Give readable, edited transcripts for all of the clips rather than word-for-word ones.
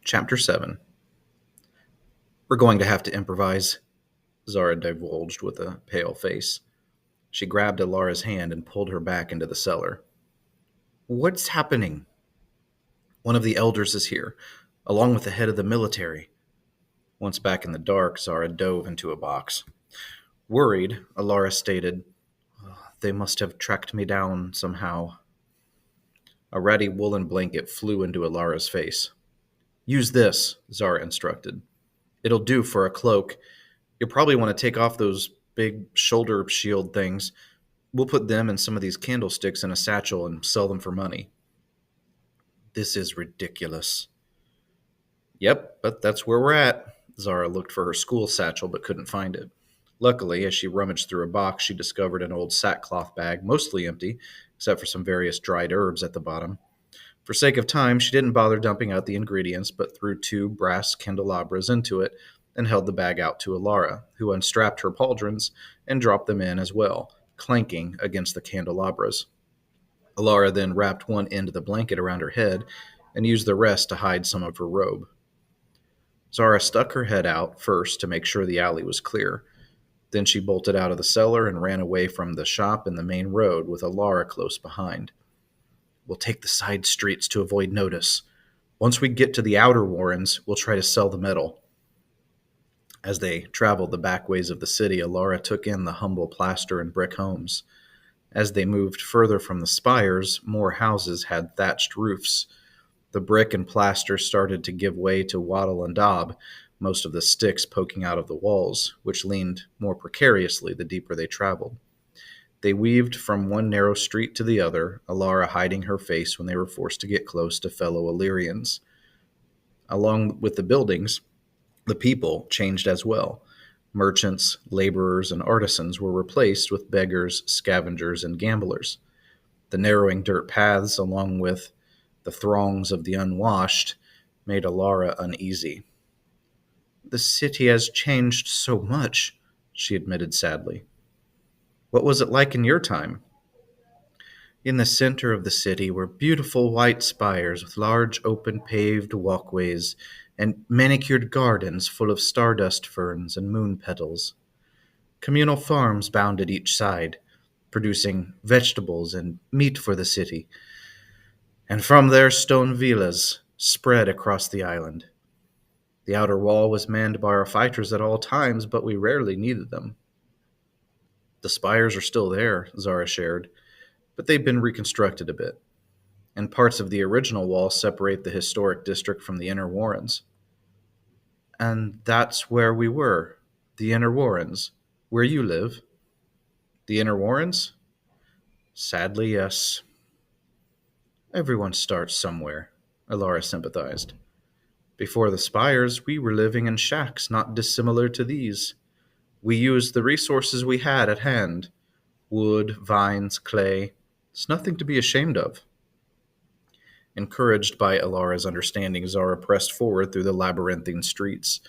Chapter 7. We're going to have to improvise, Zara divulged with a pale face. She grabbed Alara's hand and pulled her back into the cellar. What's happening? One of the elders is here, along with the head of the military. Once back in the dark, Zara dove into a box. Worried, Alara stated, They must have tracked me down somehow. A ratty woolen blanket flew into Alara's face. Use this, Zara instructed. It'll do for a cloak. You'll probably want to take off those big shoulder shield things. We'll put them and some of these candlesticks in a satchel and sell them for money. This is ridiculous. Yep, but that's where we're at. Zara looked for her school satchel but couldn't find it. Luckily, as she rummaged through a box, she discovered an old sackcloth bag, mostly empty, except for some various dried herbs at the bottom. For sake of time, she didn't bother dumping out the ingredients, but threw two brass candelabras into it and held the bag out to Alara, who unstrapped her pauldrons and dropped them in as well, clanking against the candelabras. Alara then wrapped one end of the blanket around her head and used the rest to hide some of her robe. Zara stuck her head out first to make sure the alley was clear. Then she bolted out of the cellar and ran away from the shop and the main road with Alara close behind. We'll take the side streets to avoid notice. Once we get to the outer warrens, we'll try to sell the metal. As they traveled the back ways of the city, Alara took in the humble plaster and brick homes. As they moved further from the spires, more houses had thatched roofs. The brick and plaster started to give way to wattle and daub, most of the sticks poking out of the walls, which leaned more precariously the deeper they traveled. They weaved from one narrow street to the other, Alara hiding her face when they were forced to get close to fellow Illyrians. Along with the buildings, the people changed as well. Merchants, laborers, and artisans were replaced with beggars, scavengers, and gamblers. The narrowing dirt paths, along with the throngs of the unwashed, made Alara uneasy. The city has changed so much, she admitted sadly. What was it like in your time? In the center of the city were beautiful white spires with large open paved walkways and manicured gardens full of stardust ferns and moon petals. Communal farms bounded each side, producing vegetables and meat for the city, and from there stone villas spread across the island. The outer wall was manned by our fighters at all times, but we rarely needed them. The spires are still there, Zara shared, but they've been reconstructed a bit, and parts of the original wall separate the historic district from the inner warrens. And that's where we were, the inner warrens, where you live. The inner warrens? Sadly, yes. Everyone starts somewhere, Alara sympathized. Before the spires, we were living in shacks not dissimilar to these. We used the resources we had at hand: wood, vines, clay. It's nothing to be ashamed of. Encouraged by Alara's understanding, Zara pressed forward through the labyrinthine streets.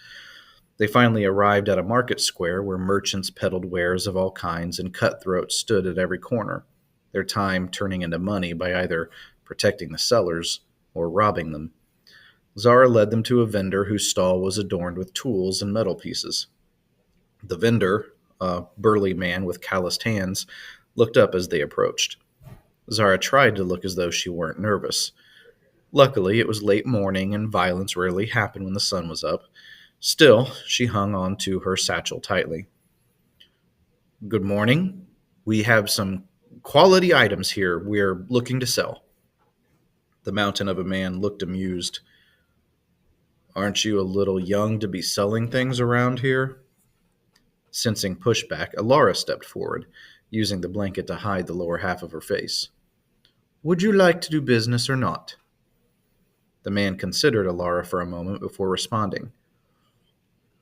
They finally arrived at a market square where merchants peddled wares of all kinds and cutthroats stood at every corner, their time turning into money by either protecting the sellers or robbing them. Zara led them to a vendor whose stall was adorned with tools and metal pieces. The vendor, a burly man with calloused hands, looked up as they approached. Zara tried to look as though she weren't nervous. Luckily, it was late morning and violence rarely happened when the sun was up. Still, she hung on to her satchel tightly. Good morning. We have some quality items here we're looking to sell. The mountain of a man looked amused. Aren't you a little young to be selling things around here? Sensing pushback, Alara stepped forward, using the blanket to hide the lower half of her face. Would you like to do business or not? The man considered Alara for a moment before responding.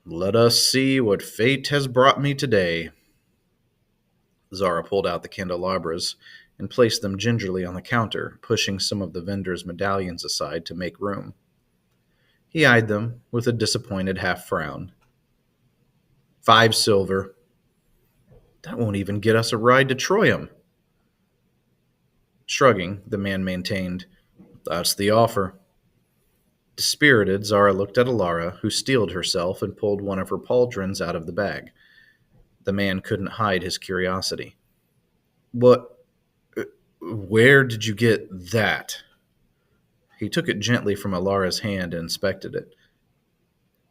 Let us see what fate has brought me today. Zara pulled out the candelabras and placed them gingerly on the counter, pushing some of the vendor's medallions aside to make room. He eyed them with a disappointed half-frown. 5 silver. That won't even get us a ride to Troyum. Shrugging, the man maintained, That's the offer. Dispirited, Zara looked at Alara, who steeled herself and pulled one of her pauldrons out of the bag. The man couldn't hide his curiosity. What? Where did you get that? He took it gently from Alara's hand and inspected it.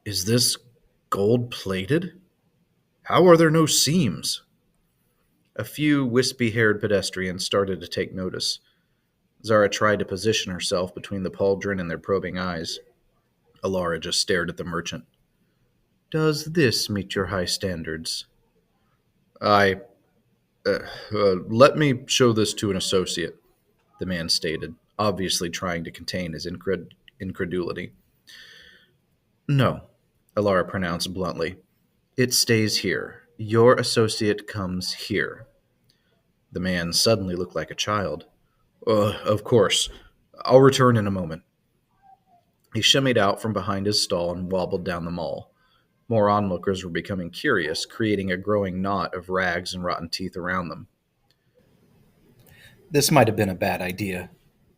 Is this gold plated? How are there no seams? A few wispy haired pedestrians started to take notice. Zara tried to position herself between the pauldron and their probing eyes. Alara just stared at the merchant. Does this meet your high standards? I. Let me show this to an associate, the man stated, obviously trying to contain his incredulity. No, Alara pronounced bluntly. It stays here. Your associate comes here. The man suddenly looked like a child. Of course. I'll return in a moment. He shimmied out from behind his stall and wobbled down the mall. More onlookers were becoming curious, creating a growing knot of rags and rotten teeth around them. This might have been a bad idea,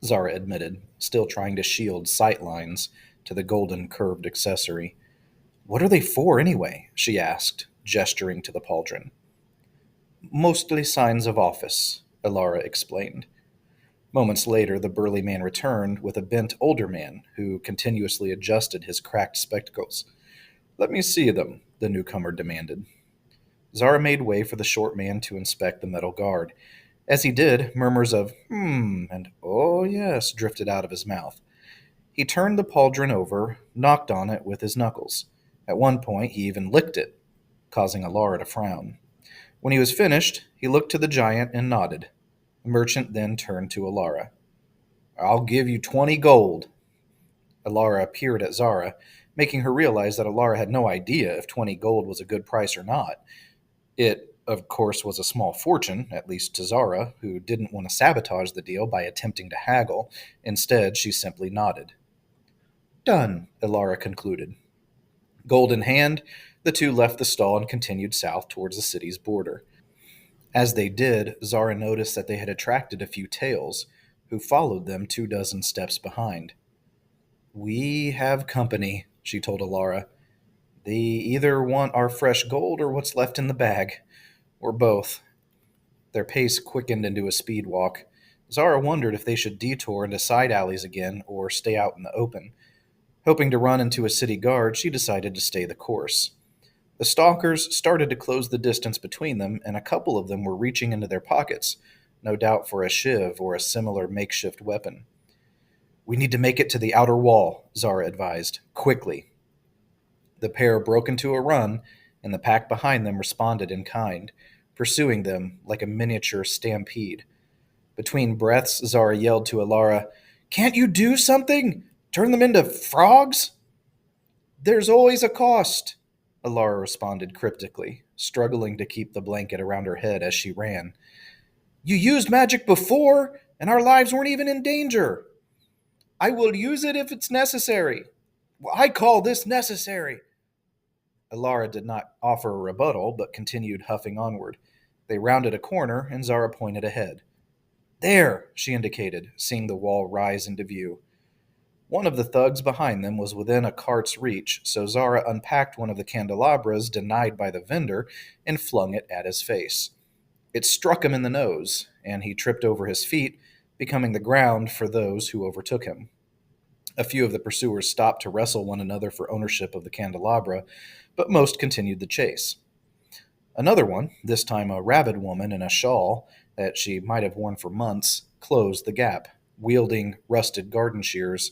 Zara admitted, still trying to shield sight lines to the golden curved accessory. What are they for, anyway? She asked, gesturing to the pauldron. Mostly signs of office, Alara explained. Moments later, the burly man returned with a bent older man who continuously adjusted his cracked spectacles. Let me see them, the newcomer demanded. Zara made way for the short man to inspect the metal guard. As he did, murmurs of and oh yes drifted out of his mouth. He turned the pauldron over, knocked on it with his knuckles. At one point, he even licked it, causing Alara to frown. When he was finished, he looked to the giant and nodded. The merchant then turned to Alara. I'll give you 20 gold. Alara peered at Zara, making her realize that Alara had no idea if 20 gold was a good price or not. It, of course, was a small fortune, at least to Zara, who didn't want to sabotage the deal by attempting to haggle. Instead, she simply nodded. Done, Alara concluded. Gold in hand, the two left the stall and continued south towards the city's border. As they did, Zara noticed that they had attracted a few tails, who followed them 24 steps behind. We have company, she told Alara. They either want our fresh gold or what's left in the bag, or both. Their pace quickened into a speed walk. Zara wondered if they should detour into side alleys again or stay out in the open. Hoping to run into a city guard, she decided to stay the course. The stalkers started to close the distance between them, and a couple of them were reaching into their pockets, no doubt for a shiv or a similar makeshift weapon. We need to make it to the outer wall, Zara advised, quickly. The pair broke into a run, and the pack behind them responded in kind, pursuing them like a miniature stampede. Between breaths, Zara yelled to Alara, Can't you do something? Turn them into frogs? There's always a cost, Alara responded cryptically, struggling to keep the blanket around her head as she ran. You used magic before, and our lives weren't even in danger. I will use it if it's necessary. Well, I call this necessary. Alara did not offer a rebuttal, but continued huffing onward. They rounded a corner, and Zara pointed ahead. There, she indicated, seeing the wall rise into view. One of the thugs behind them was within a cart's reach, so Zara unpacked one of the candelabras denied by the vendor and flung it at his face. It struck him in the nose, and he tripped over his feet, becoming the ground for those who overtook him. A few of the pursuers stopped to wrestle one another for ownership of the candelabra, but most continued the chase. Another one, this time a rabid woman in a shawl that she might have worn for months, closed the gap, wielding rusted garden shears.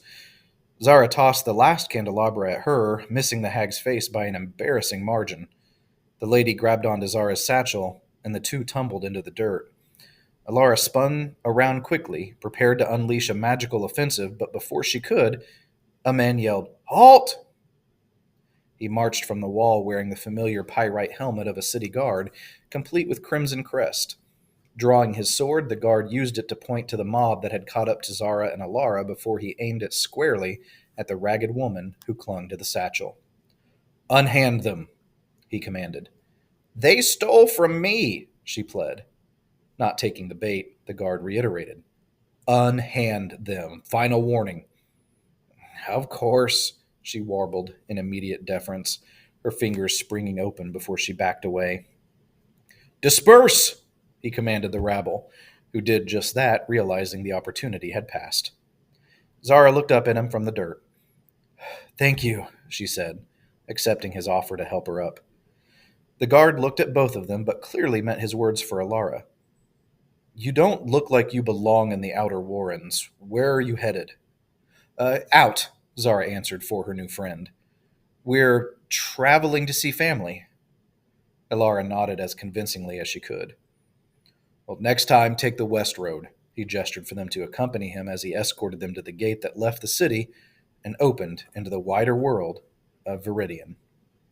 Zara tossed the last candelabra at her, missing the hag's face by an embarrassing margin. The lady grabbed onto Zara's satchel, and the two tumbled into the dirt. Alara spun around quickly, prepared to unleash a magical offensive, but before she could, a man yelled, Halt! He marched from the wall wearing the familiar pyrite helmet of a city guard, complete with crimson crest. Drawing his sword, the guard used it to point to the mob that had caught up to Zara and Alara before he aimed it squarely at the ragged woman who clung to the satchel. Unhand them, he commanded. They stole from me, she pled. Not taking the bait, the guard reiterated. Unhand them. Final warning. Of course, she warbled in immediate deference, her fingers springing open before she backed away. Disperse! He commanded the rabble, who did just that, realizing the opportunity had passed. Zara looked up at him from the dirt. Thank you, she said, accepting his offer to help her up. The guard looked at both of them, but clearly meant his words for Alara. You don't look like you belong in the outer warrens. Where are you headed? Out, Zara answered for her new friend. We're traveling to see family. Alara nodded as convincingly as she could. Well, next time, take the west road. He gestured for them to accompany him as he escorted them to the gate that left the city and opened into the wider world of Viridian.